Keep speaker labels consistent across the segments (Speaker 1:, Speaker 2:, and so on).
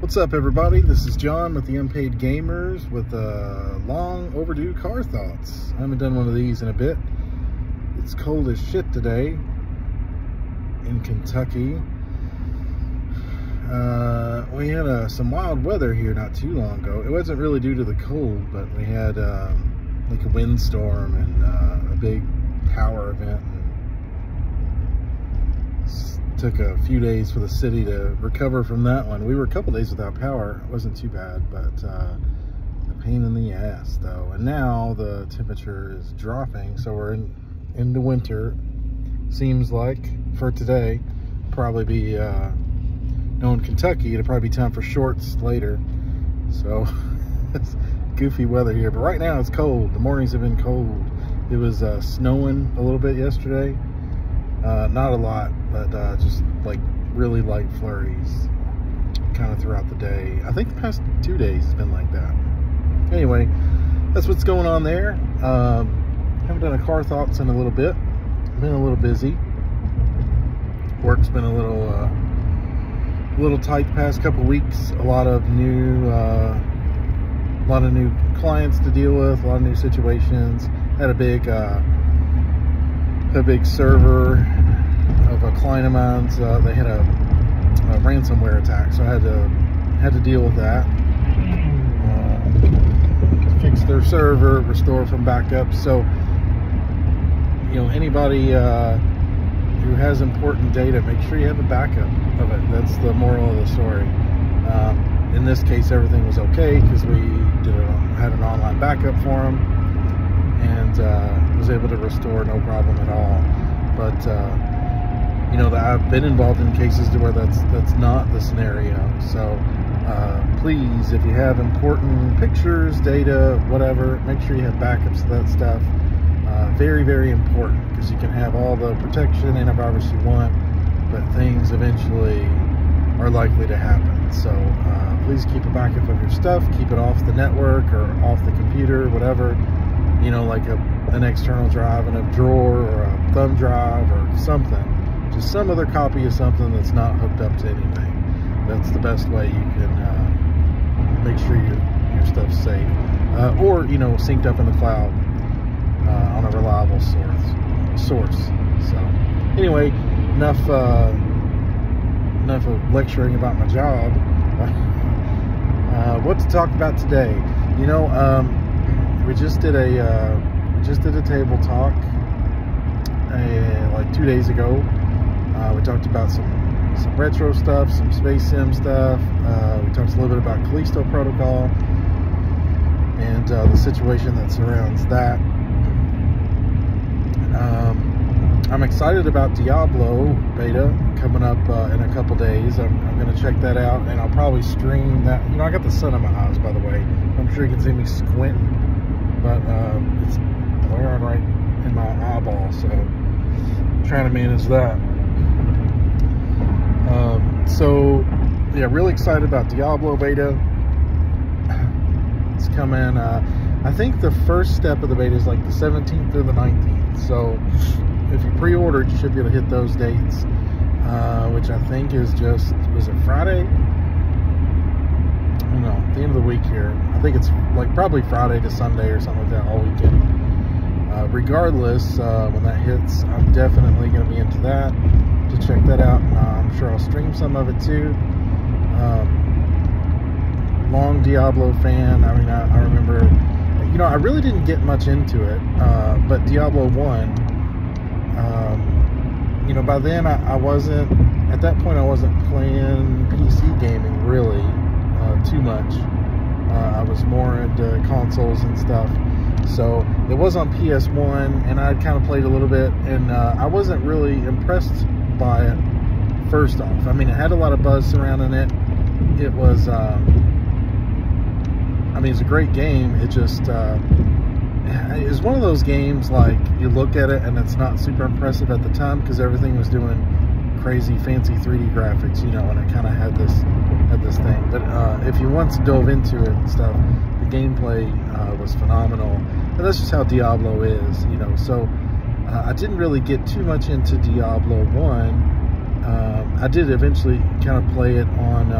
Speaker 1: What's up, everybody? This is John with the Unpaid Gamers with long overdue car thoughts. I haven't done one of these in a bit. It's cold as shit today in Kentucky. We had some wild weather here not too long ago. It wasn't really due to the cold, but we had like a windstorm and a big power event. Took a few days for the city to recover from that one. We were a couple days without power. It wasn't too bad, but a pain in the ass though. And now the temperature is dropping, so we're into winter. Seems like for today, probably be knowing Kentucky, it'll probably be time for shorts later. So it's goofy weather here, but right now it's cold. The mornings have been cold. It was snowing a little bit yesterday. Not a lot, but just like really light flurries kind of throughout the day. I think the past 2 days has been like that. Anyway, that's what's going on there. Haven't done a car thoughts in a little bit. Been a little busy. Work's been a little tight the past couple weeks. A lot of new clients to deal with, a lot of new situations. Had a big server of a client of mine's. They had a ransomware attack, so I had to deal with that. Fix their server, restore from backup. So, you know, anybody who has important data, make sure you have a backup of it. That's the moral of the story. In this case, everything was okay because we had an online backup for them, and was able to restore no problem at all. But you know, I've been involved in cases to where that's not the scenario. So please, if you have important pictures, data, whatever, make sure you have backups of that stuff. Very, very important, because you can have all the protection, antivirus you want, but things eventually are likely to happen. So please keep a backup of your stuff. Keep it off the network or off the computer, whatever. You know, like an external drive in a drawer or a thumb drive or something. Just some other copy of something that's not hooked up to anything. That's the best way you can make sure your stuff's safe. Or, you know, synced up in the cloud on a reliable source. So, anyway, enough of lecturing about my job. What to talk about today? You know, we just did a table talk like 2 days ago. We talked about some retro stuff, some space sim stuff. We talked a little bit about Callisto Protocol and the situation that surrounds that. I'm excited about Diablo beta coming up in a couple days. I'm going to check that out, and I'll probably stream that. You know, I got the sun in my eyes, by the way. I'm sure you can see me squinting, but it's glaring right in my eyeball, so I'm trying to manage that. So yeah, really excited about Diablo beta. It's coming. I think the first step of the beta is like the 17th or the 19th. So if you pre-ordered, you should be able to hit those dates, which I think is just, was it Friday? I don't know, at the end of the week here. I think it's like probably Friday to Sunday or something like that, all weekend. Regardless, when that hits, I'm definitely going to be into that, to check that out. I'm sure I'll stream some of it too. Long Diablo fan. I mean, I remember, you know, I really didn't get much into it, but Diablo 1, you know, by then I wasn't, at that point I wasn't playing PC gaming really too much. I was more into consoles and stuff. So it was on PS1, and I'd kind of played a little bit, and I wasn't really impressed by it, first off. I mean, it had a lot of buzz surrounding it. It was, I mean, it's a great game. It just, it's one of those games, like, you look at it and it's not super impressive at the time because everything was doing crazy fancy 3D graphics, you know, and it kind of had this thing. But if you once dove into it and stuff, the gameplay was phenomenal. And that's just how Diablo is, you know. So I didn't really get too much into Diablo 1. I did eventually kind of play it on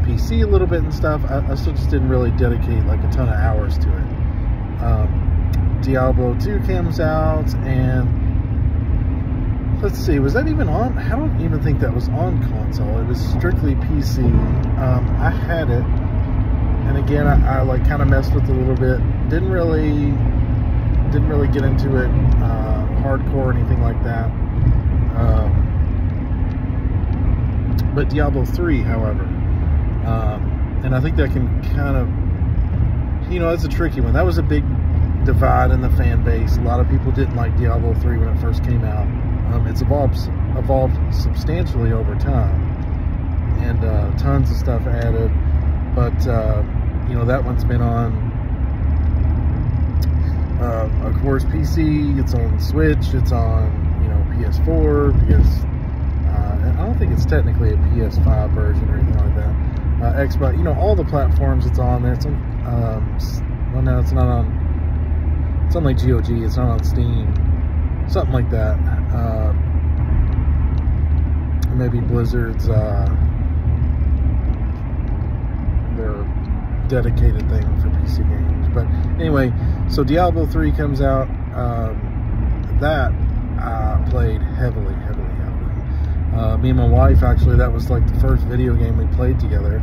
Speaker 1: PC a little bit and stuff. I still just didn't really dedicate like a ton of hours to it. Diablo 2 comes out, and let's see, was that even on? I don't even think that was on console. It was strictly PC. I had it, and again, I like kind of messed with it a little bit. Didn't really get into it hardcore or anything like that. But Diablo 3, however, and I think that can kind of, that's a tricky one. That was a big divide in the fan base. A lot of people didn't like Diablo 3 when it first came out. It's evolved substantially over time, and tons of stuff added. But that one's been on, of course, PC. It's on Switch. It's on PS4, I don't think it's technically a PS5 version or anything like that. Xbox, all the platforms it's on there. It's on, well, no, it's not on. It's on like GOG. It's not on Steam, something like that. Maybe Blizzard's their dedicated thing for PC games. But anyway, so Diablo 3 comes out. That I played heavily. Me and my wife, actually, that was like the first video game we played together.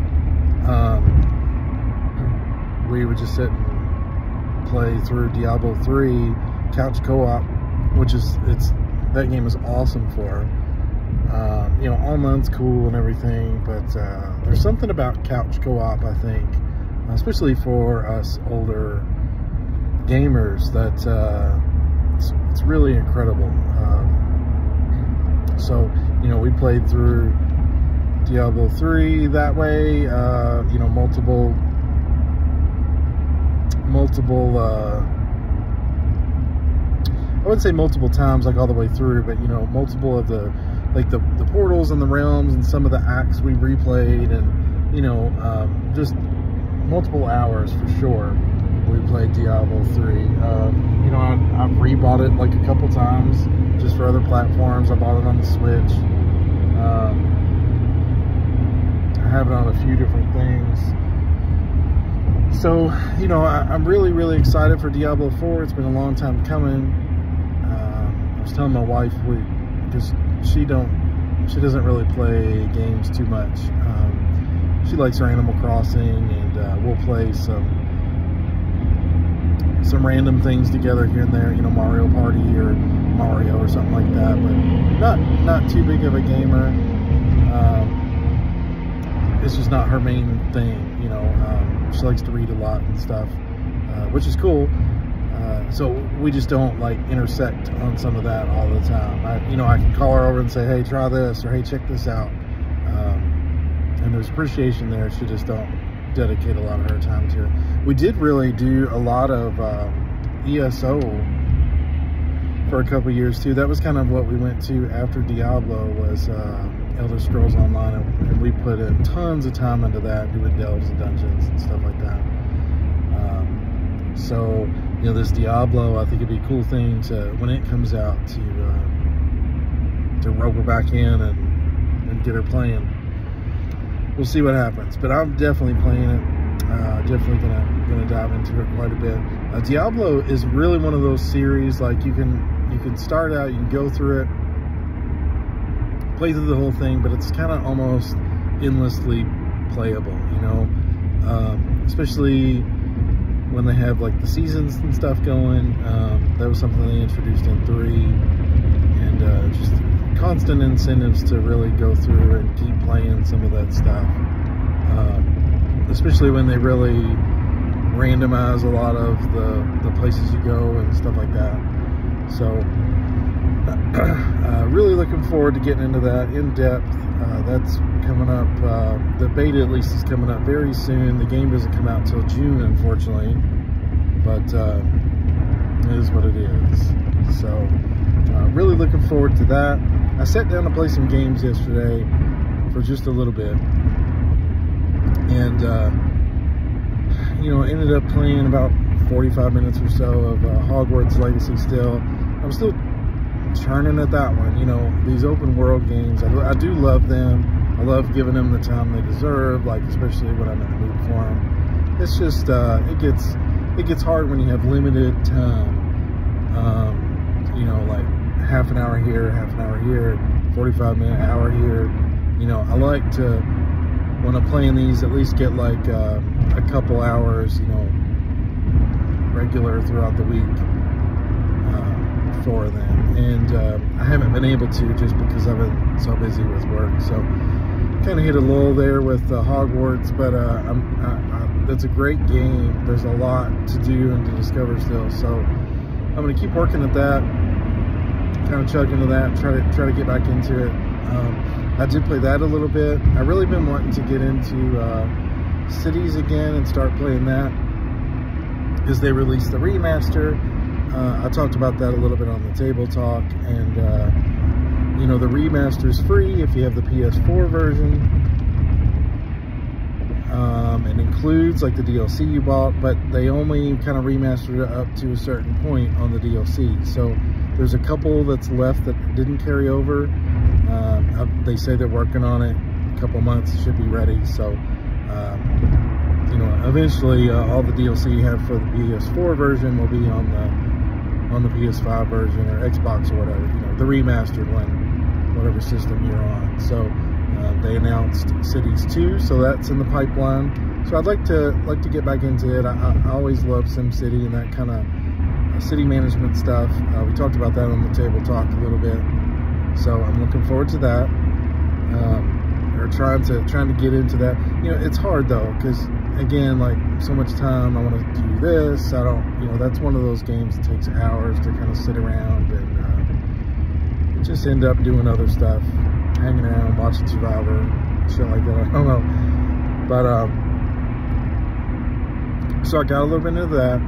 Speaker 1: We would just sit and play through Diablo 3 couch co-op, which is, that game is awesome for. Online's cool and everything, but there's something about couch co-op, I think, especially for us older gamers, that it's really incredible. So, we played through Diablo 3 that way, multiple, I wouldn't say multiple times, like all the way through, but, multiple of the, like the portals and the realms and some of the acts we replayed, and, just multiple hours for sure. We played Diablo 3. I've rebought it like a couple times just for other platforms. I bought it on the Switch. I have it on a few different things. So, I'm really excited for Diablo 4. It's been a long time coming. I was telling my wife, because she doesn't really play games too much. She likes her Animal Crossing, and we'll play some random things together here and there, Mario Party or Mario or something like that, but not too big of a gamer. It's just not her main thing, she likes to read a lot and stuff, which is cool. So we just don't like intersect on some of that all the time. I can call her over and say, hey, try this, or hey, check this out. And there's appreciation there. She just don't dedicate a lot of her time to it. We did really do a lot of ESO for a couple years too. That was kind of what we went to after Diablo, was Elder Scrolls Online, and we put in tons of time into that, doing delves and dungeons and stuff like that. So this Diablo, I think it'd be a cool thing to, when it comes out, to rope her back in and get her playing. We'll see what happens, but I'm definitely playing it. Definitely gonna dive into it quite a bit. Diablo is really one of those series, like you can start out, you can go through it, play through the whole thing, but it's kind of almost endlessly playable, especially when they have like the seasons and stuff going. That was something they introduced in 3, and just constant incentives to really go through and keep playing some of that stuff, especially when they really randomize a lot of the places you go and stuff like that. So really looking forward to getting into that in depth. That's coming up. The beta at least is coming up very soon. The game doesn't come out until June, unfortunately, but it is what it is. So really looking forward to that. I sat down to play some games yesterday for just a little bit, and ended up playing about 45 minutes or so of Hogwarts Legacy still. I'm still churning at that one. These open world games, I do love them. I love giving them the time they deserve, like especially when I'm in the mood for them. It's just it gets hard when you have limited time. You know, like half an hour here, 45-minute, hour here. You know, I like to, when I'm playing these, at least get like a couple hours, you know, regular throughout the week for them. And I haven't been able to, just because I've been so busy with work. So kind of hit a lull there with Hogwarts, but it's a great game. There's a lot to do and to discover still. So I'm going to keep working at that, kind of chug into that, try to get back into it. I did play that a little bit. I've really been wanting to get into Cities again and start playing that, because they released the remaster. I talked about that a little bit on the Table Talk, and you know, the remaster is free if you have the PS4 version. It includes like the DLC you bought, but they only kind of remastered it up to a certain point on the DLC. So there's a couple that's left that didn't carry over. They say they're working on it. A couple months, it should be ready. So you know, eventually all the DLC you have for the PS4 version will be on the PS5 version or Xbox or whatever, you know, the remastered one, whatever system you're on. So they announced Cities 2, so that's in the pipeline. So I'd like to get back into it. I always love SimCity and that kind of city management stuff. We talked about that on the Table Talk a little bit. So I'm looking forward to that. Or trying to get into that. You know, it's hard though, because again, like so much time, I want to do this. I don't, you know, that's one of those games that takes hours to kind of sit around and just end up doing other stuff, hanging around, watching Survivor, shit like that. I don't know. But so I got a little bit into that,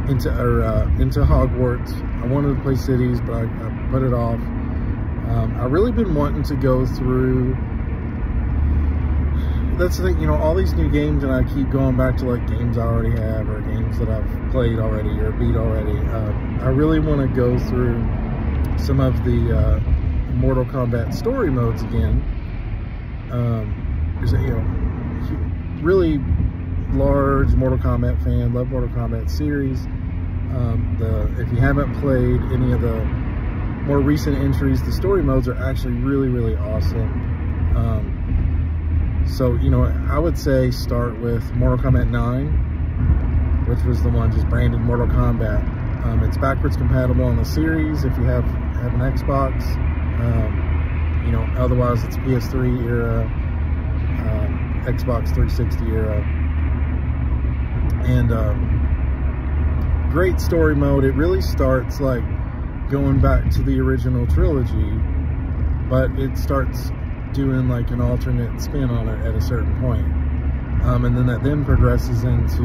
Speaker 1: into Hogwarts. I wanted to play Cities, but I put it off. I've really been wanting to go through. That's the thing, you know, all these new games, and I keep going back to like games I already have or games that I've played already or beat already. I really want to go through some of the Mortal Kombat story modes again. There's a, you know, really large Mortal Kombat fan, love Mortal Kombat series. If you haven't played any of the more recent entries, the story modes are actually really, really awesome. So, you know, I would say start with Mortal Kombat 9, which was the one just branded Mortal Kombat. It's backwards compatible on the series if you have an Xbox. You know, otherwise it's PS3 era, Xbox 360 era. And great story mode. It really starts like going back to the original trilogy, but it starts doing like an alternate spin on it at a certain point. And then that then progresses into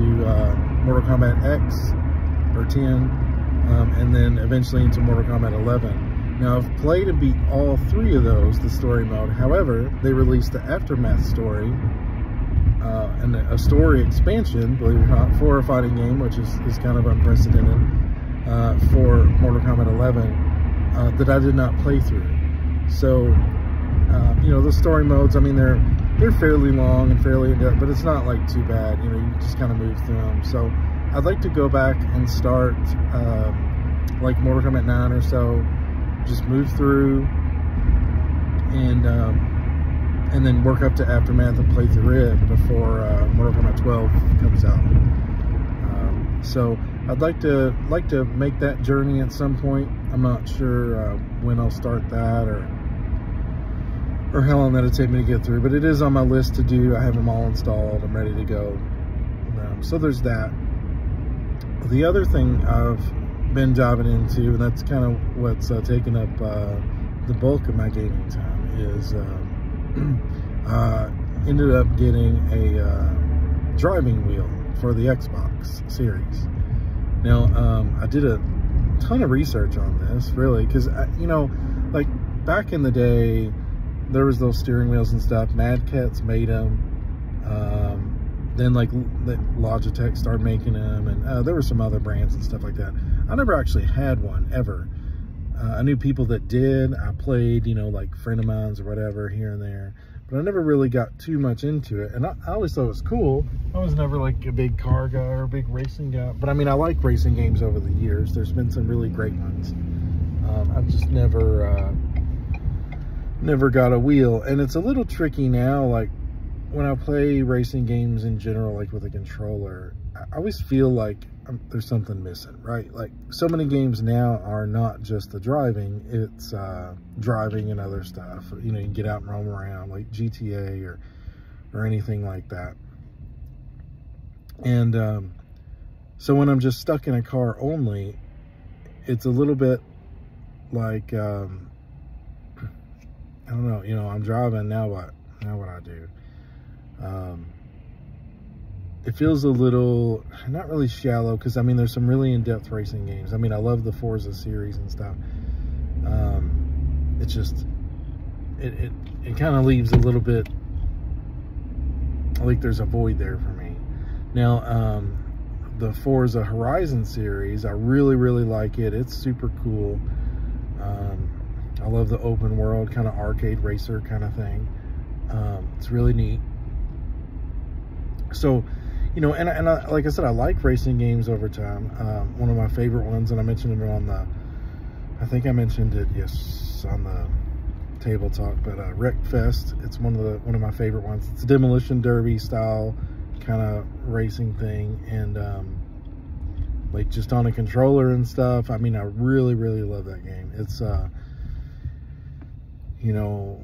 Speaker 1: Mortal Kombat X or 10, and then eventually into Mortal Kombat 11. Now I've played and beat all three of those, the story mode. However, they released the Aftermath story, and a story expansion, believe it or not, for a fighting game, which is kind of unprecedented for Mortal Kombat 11, that I did not play through. So you know, the story modes, I mean, they're fairly long and fairly in-depth, but it's not like too bad. You know, you just kind of move through them. So I'd like to go back and start like Mortal Kombat 9 or so, just move through and then work up to Aftermath and play through it before Mortal Kombat 12 comes out. So I'd like to make that journey at some point. I'm not sure when I'll start that or how long that'll take me to get through, but it is on my list to do. I have them all installed. I'm ready to go. So there's that. The other thing I've been diving into, and that's kind of what's taken up the bulk of my gaming time, is ended up getting a driving wheel for the Xbox series. Now, I did a ton of research on this, really, because, you know, like back in the day, there was those steering wheels and stuff. Mad Catz made them. Then like Logitech started making them, and there were some other brands and stuff like that. I never actually had one ever. I knew people that did. I played, you know, like friend of mine's or whatever here and there, but I never really got too much into it. And I always thought it was cool. I was never like a big car guy or a big racing guy, but I mean, I like racing games over the years. There's been some really great ones. I've just never got a wheel, and it's a little tricky now. Like when I play racing games in general, like with a controller, I always feel like there's something missing, right? Like so many games now are not just the driving, it's driving and other stuff. You know, you can get out and roam around like GTA or anything like that. And so when I'm just stuck in a car only, it's a little bit like, I don't know, you know, I'm driving, now what? Now what I do? It feels a little, not really shallow, because I mean, there's some really in-depth racing games. I mean, I love the Forza series and stuff. It's just, it kind of leaves a little bit like there's a void there for me. Now, the Forza Horizon series, I really, really like it. It's super cool. I love the open world kind of arcade racer kind of thing. It's really neat. So, you know, and I, like I said, I like racing games over time. One of my favorite ones, and I mentioned it on the, I think I mentioned it, yes, on the Table Talk, but Wreckfest. It's one of my favorite ones. It's a demolition derby style kind of racing thing, and like just on a controller and stuff. I mean, I really, really love that game. It's you know,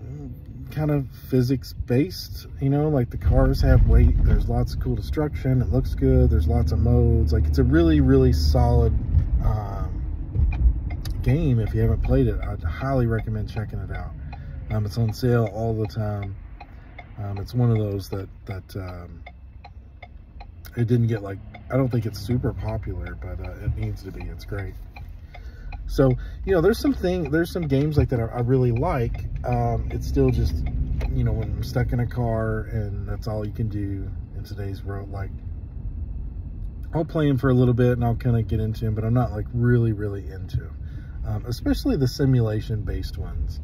Speaker 1: kind of physics based, you know, like the cars have weight, there's lots of cool destruction, it looks good, there's lots of modes. Like it's a really, really solid game. If you haven't played it, I'd highly recommend checking it out. It's on sale all the time. It's one of those that it didn't get, like, I don't think it's super popular, but it needs to be. It's great. So, you know, there's some games like that I really like. It's still just, you know, when I'm stuck in a car and that's all you can do in today's world, like, I'll play them for a little bit and I'll kind of get into them, but I'm not like really, really into them. Especially the simulation-based ones.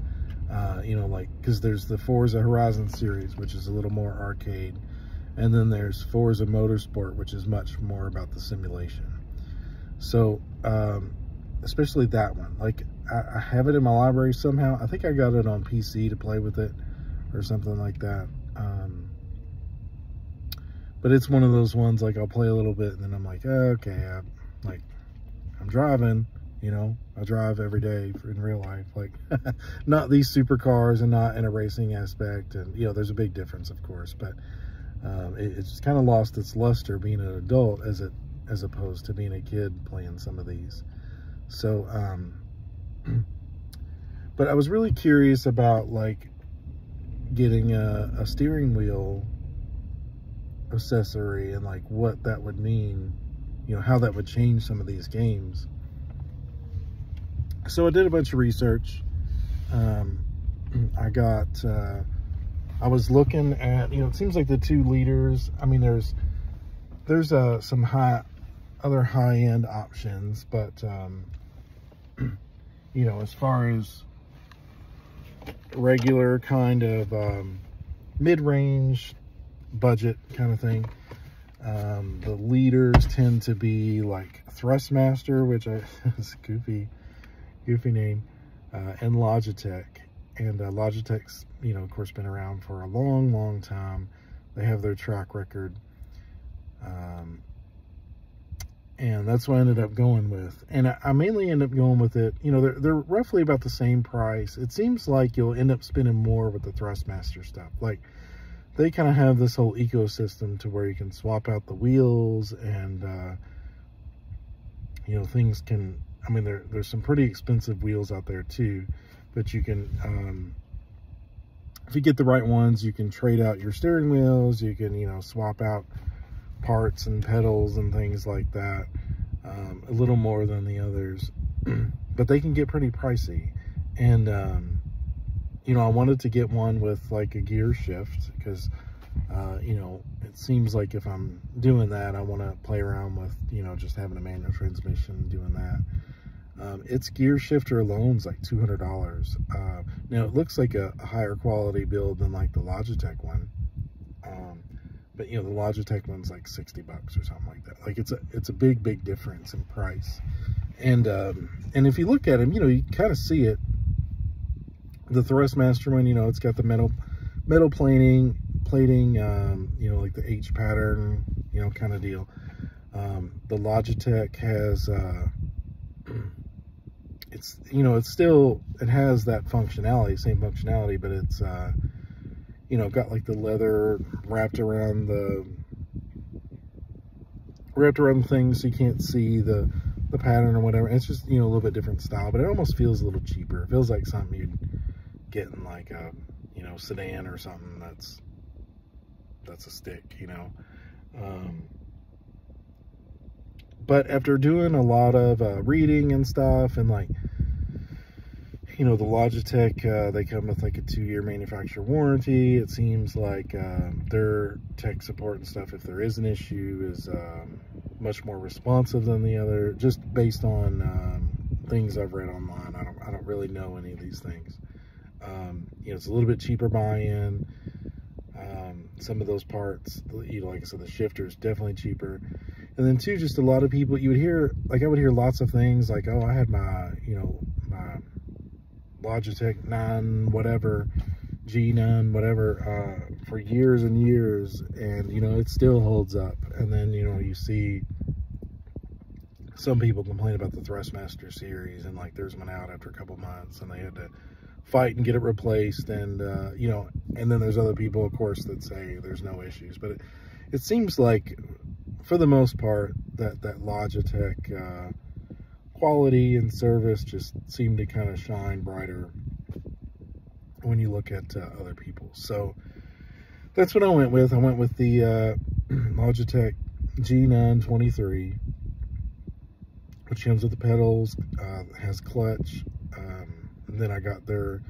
Speaker 1: You know, like, because there's the Forza Horizon series, which is a little more arcade. And then there's Forza Motorsport, which is much more about the simulation. So, especially that one. Like, I have it in my library somehow. I think I got it on PC to play with it or something like that. But it's one of those ones, like, I'll play a little bit and then I'm like, oh, okay, I'm driving, you know. I drive every day in real life. Like, not these supercars and not in a racing aspect. And, you know, there's a big difference, of course. But it's kind of lost its luster being an adult as opposed to being a kid playing some of these. So, but I was really curious about, like, getting a steering wheel accessory and, like, what that would mean, you know, how that would change some of these games. So I did a bunch of research. I was looking at, you know, it seems like the 2 liters, I mean, there's some other high-end options, but, you know, as far as regular kind of mid-range budget kind of thing, the liters tend to be like Thrustmaster, which is a goofy name, and Logitech. And Logitech's, you know, of course, been around for a long, long time. They have their track record. And that's what I ended up going with. And I mainly end up going with it, you know, they're roughly about the same price. It seems like you'll end up spending more with the Thrustmaster stuff. Like, they kind of have this whole ecosystem to where you can swap out the wheels and, you know, things can, I mean, there's some pretty expensive wheels out there too. But you can, if you get the right ones, you can trade out your steering wheels. You can, you know, swap out parts and pedals and things like that. A little more than the others. But they can get pretty pricey. And, you know, I wanted to get one with, like, a gear shift. Because, you know, it seems like if I'm doing that, I want to play around with, you know, just having a manual transmission and doing that. Its gear shifter alone is like $200. Now it looks like a higher quality build than like the Logitech one, but you know, the Logitech one's like 60 bucks or something like that. Like it's a big difference in price. And if you look at them, you know, you kind of see it. The Thrustmaster one, you know, it's got the metal plating, you know, like the H pattern, you know, kind of deal. The Logitech has, it's, you know, it has that functionality, same functionality, but it's, you know, got like the leather wrapped around the thing, so you can't see the pattern or whatever. It's just, you know, a little bit different style, but it almost feels a little cheaper. It feels like something you'd get in like a, you know, sedan or something that's a stick, you know. But after doing a lot of reading and stuff, and like, you know, the Logitech, they come with like a 2-year manufacturer warranty. It seems like their tech support and stuff, if there is an issue, is much more responsive than the other, just based on things I've read online. I don't really know any of these things. You know, it's a little bit cheaper buy-in. Some of those parts, you know, like I said, the shifter is definitely cheaper. And then too, just a lot of people, you would hear, like I would hear lots of things like, oh, I had my, you know, my Logitech 9 whatever, G9 whatever, for years and years, and you know, it still holds up. And then, you know, you see some people complain about the Thrustmaster series, and like theirs went out after a couple months and they had to fight and get it replaced. And you know, and then there's other people, of course, that say there's no issues. But it seems like, for the most part, that Logitech quality and service just seem to kind of shine brighter when you look at other people. So that's what I went with. I went with the Logitech G923, which comes with the pedals, has clutch, and then I got their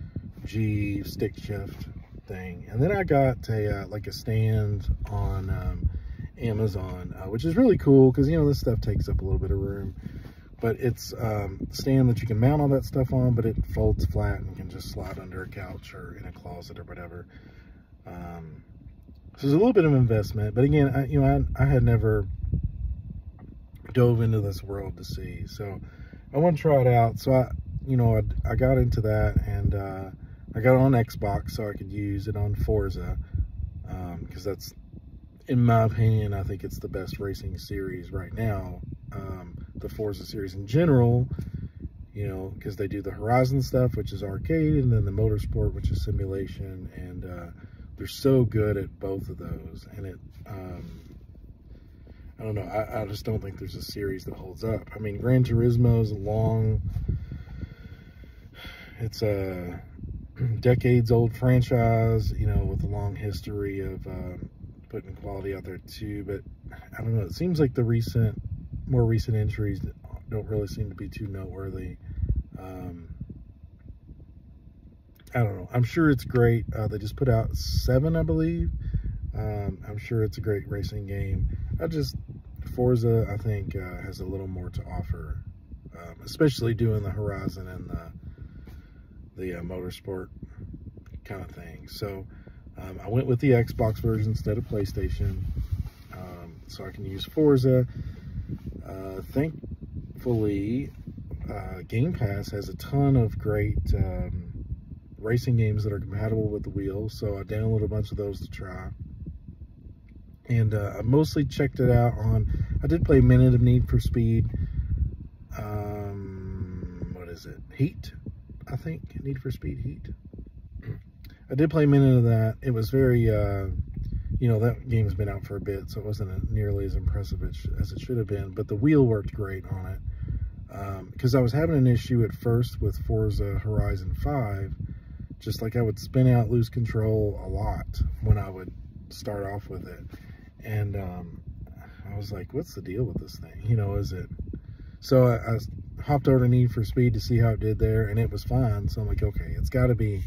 Speaker 1: G stick shift thing, and then I got a like a stand on Amazon, which is really cool because, you know, this stuff takes up a little bit of room, but it's a stand that you can mount all that stuff on, but it folds flat and can just slide under a couch or in a closet or whatever. So there's a little bit of investment, but again, you know, I had never dove into this world to see, so I want to try it out. So I got into that, and I got it on Xbox so I could use it on Forza, because that's, in my opinion, I think it's the best racing series right now. The Forza series in general, you know, because they do the Horizon stuff, which is arcade, and then the Motorsport, which is simulation, and they're so good at both of those. And it, I don't know, I just don't think there's a series that holds up. I mean, Gran Turismo is it's a decades old franchise, you know, with a long history of putting quality out there too, but I don't know, it seems like the more recent entries don't really seem to be too noteworthy. I don't know, I'm sure it's great. They just put out 7, I believe. I'm sure it's a great racing game. Forza, I think, has a little more to offer, especially doing the Horizon and the Motorsport kind of thing. So I went with the Xbox version instead of PlayStation, so I can use Forza. Thankfully, Game Pass has a ton of great racing games that are compatible with the wheel, so I downloaded a bunch of those to try. And I mostly checked it out on, I did play a minute of Need for Speed, what is it, Heat, I think, Need for Speed Heat. I did play a minute of that. It was very, you know, that game's been out for a bit, so it wasn't nearly as impressive as it should have been, but the wheel worked great on it. Because I was having an issue at first with Forza Horizon 5, just like I would spin out, lose control a lot when I would start off with it. And I was like, what's the deal with this thing? You know, is it? So I hopped over to Need for Speed to see how it did there, and it was fine. So I'm like, okay, it's got to be,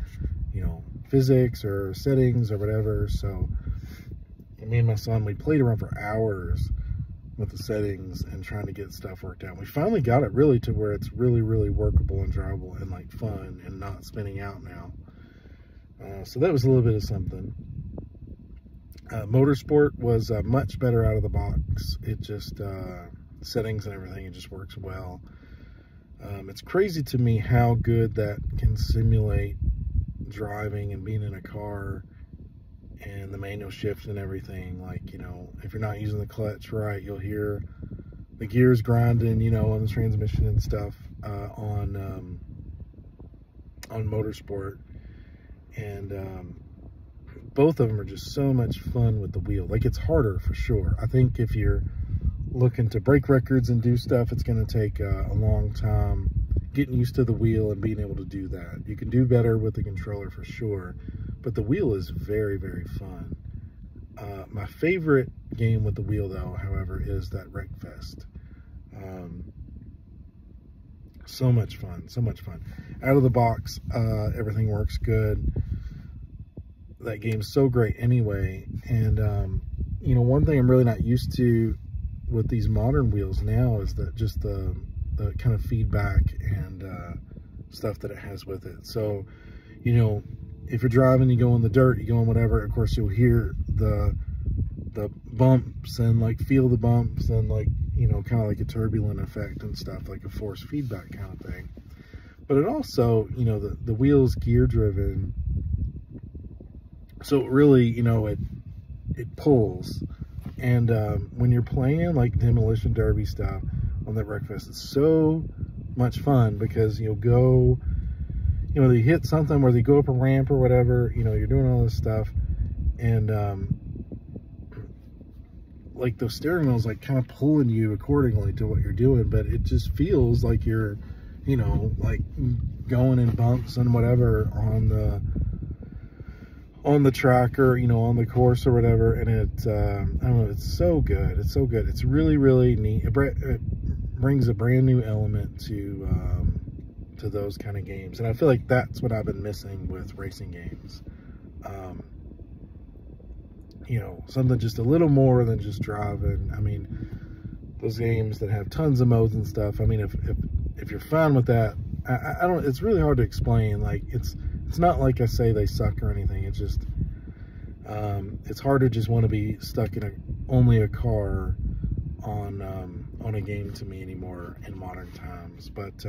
Speaker 1: you know, physics or settings or whatever. So me and my son, we played around for hours with the settings and trying to get stuff worked out. We finally got it really to where it's really, really workable and drivable and like fun and not spinning out now. So that was a little bit of something. Motorsport was much better out of the box. It just, settings and everything, it just works well. It's crazy to me how good that can simulate driving and being in a car and the manual shift and everything. Like, you know, if you're not using the clutch right, you'll hear the gears grinding, you know, on the transmission and stuff on Motorsport. And both of them are just so much fun with the wheel. Like, it's harder for sure. I think if you're looking to break records and do stuff, it's going to take a long time getting used to the wheel and being able to do that. You can do better with the controller for sure, but the wheel is very, very fun. My favorite game with the wheel, though, however, is that Wreckfest. So much fun, so much fun. Out of the box, everything works good. That game's so great anyway. And, you know, one thing I'm really not used to with these modern wheels now is that just the kind of feedback and stuff that it has with it. So, you know, if you're driving, you go in the dirt, you go in whatever, of course you'll hear the bumps and like feel the bumps and like, you know, kind of like a turbulent effect and stuff, like a force feedback kind of thing. But it also, you know, the wheel's gear driven, so it really, you know, it pulls. And when you're playing like demolition derby stuff on that Wreckfest, it's so much fun because you'll go, you know, they hit something where they go up a ramp or whatever, you know, you're doing all this stuff, and like the steering wheel's like kind of pulling you accordingly to what you're doing, but it just feels like you're, you know, like going in bumps and whatever on the track, or, you know, on the course or whatever. And it, I don't know, it's so good. It's so good. It's really, really neat. It brings a brand new element to those kind of games. And I feel like that's what I've been missing with racing games. You know, something just a little more than just driving. I mean, those games that have tons of modes and stuff. I mean, if you're fine with that, I don't, it's really hard to explain. Like, it's not like I say they suck or anything. It's just, it's hard to just want to be stuck in only a car on a game to me anymore in modern times. But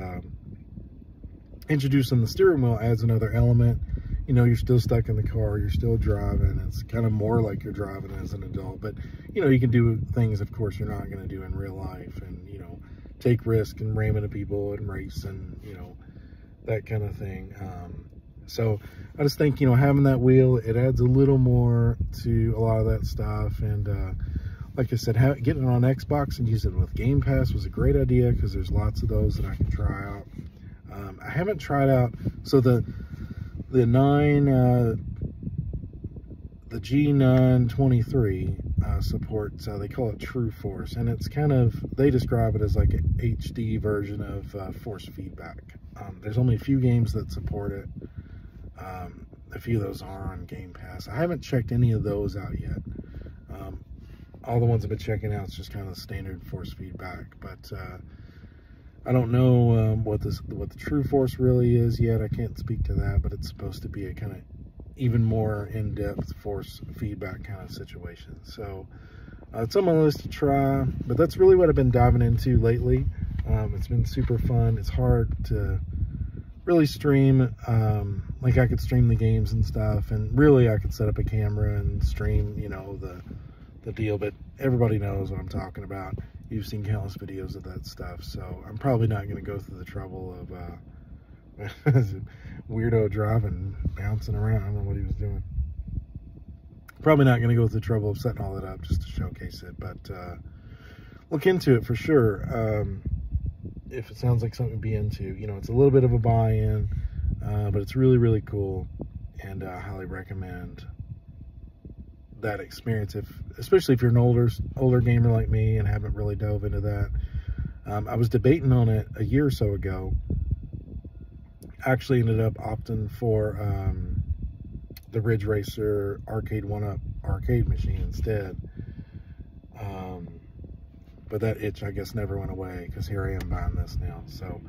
Speaker 1: introducing the steering wheel adds another element. You know, you're still stuck in the car, you're still driving. It's kind of more like you're driving as an adult. But, you know, you can do things, of course, you're not going to do in real life. And, you know, take risks and ram into people and race and, you know, that kind of thing. So I just think, you know, having that wheel, it adds a little more to a lot of that stuff. And like I said, getting it on Xbox and using it with Game Pass was a great idea, because there's lots of those that I can try out. I haven't tried out, so the G923 supports, they call it True Force, and it's kind of, they describe it as like an HD version of force feedback. There's only a few games that support it. A few of those are on Game Pass. I haven't checked any of those out yet. All the ones I've been checking out is just kind of standard force feedback, but I don't know what the True Force really is yet. I can't speak to that, but it's supposed to be a kind of even more in-depth force feedback kind of situation. So it's on my list to try, but that's really what I've been diving into lately. It's been super fun. It's hard to really stream. Like, I could stream the games and stuff, and really I could set up a camera and stream, you know, the deal, but everybody knows what I'm talking about. You've seen countless videos of that stuff, so I'm probably not going to go through the trouble of weirdo driving, bouncing around. I don't know what he was doing. Probably not going to go through the trouble of setting all that up just to showcase it, but look into it for sure. If it sounds like something to be into, you know, it's a little bit of a buy-in, but it's really, really cool, and I highly recommend that experience, especially if you're an older gamer like me and haven't really dove into that. I was debating on it a year or so ago. Actually ended up opting for the Ridge Racer Arcade 1-Up arcade machine instead. but that itch, I guess, never went away because here I am buying this now. So,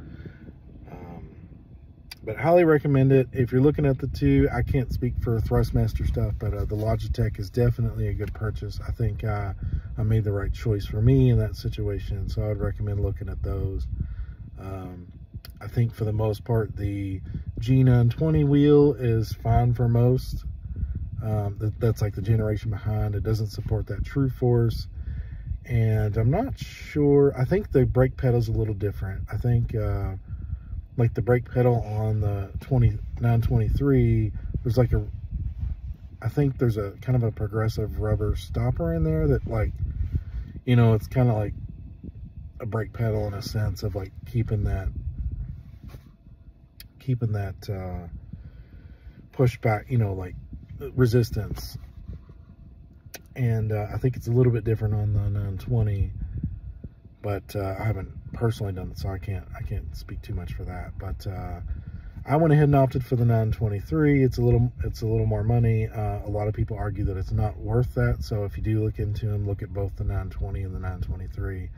Speaker 1: but highly recommend it. If you're looking at the two, I can't speak for Thrustmaster stuff, but the Logitech is definitely a good purchase. I think I made the right choice for me in that situation, so I would recommend looking at those. I think for the most part, the G920 wheel is fine for most. That's like the generation behind. It doesn't support that true force. And I'm not sure. I think the brake pedal's a little different. I think like the brake pedal on the 923, there's like I think there's a kind of a progressive rubber stopper in there that, like, you know, it's kind of like a brake pedal in a sense of like keeping that push back, you know, like resistance. And I think it's a little bit different on the 920, but I haven't personally done it, so I can't speak too much for that. But I went ahead and opted for the 923. It's a little more money. A lot of people argue that it's not worth that. So if you do look into them, look at both the 920 and the 923.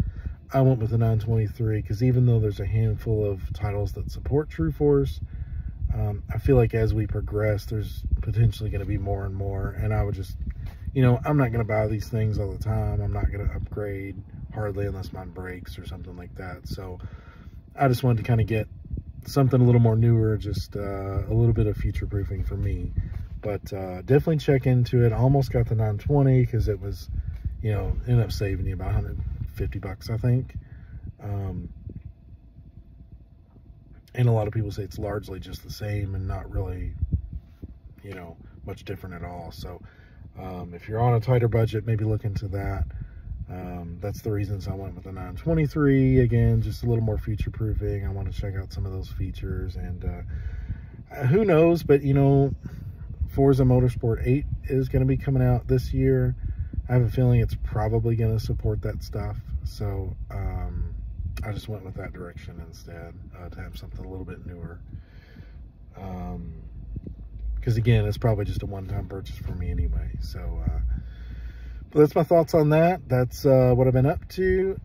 Speaker 1: I went with the 923 because even though there's a handful of titles that support True Force, I feel like as we progress, there's potentially going to be more and more. And I would just, you know, I'm not going to buy these things all the time. I'm not going to upgrade hardly unless mine breaks or something like that. So I just wanted to kind of get something a little more newer, just a little bit of future proofing for me. But definitely check into it. I almost got the 920 because it was, you know, ended up saving you about 150 bucks, I think. And a lot of people say it's largely just the same and not really, you know, much different at all. So if you're on a tighter budget, maybe look into that. That's the reasons I went with the 923. Again, just a little more future proofing. I want to check out some of those features, and who knows, but you know, Forza Motorsport 8 is going to be coming out this year. I have a feeling it's probably going to support that stuff, so I just went with that direction instead, to have something a little bit newer. Because again, it's probably just a one-time purchase for me anyway. So but that's my thoughts on that. That's what I've been up to.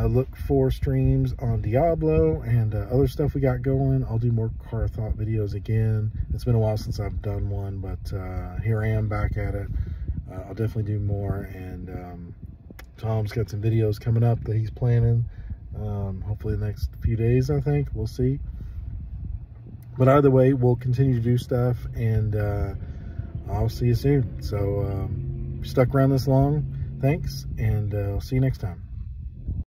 Speaker 1: Look for streams on Diablo and other stuff we got going. I'll do more car thought videos again. It's been a while since I've done one, but here I am back at it. I'll definitely do more, and Tom's got some videos coming up that he's planning. Hopefully the next few days, I think. We'll see. But either way, we'll continue to do stuff, and I'll see you soon. So, if you stuck around this long, thanks, and I'll see you next time.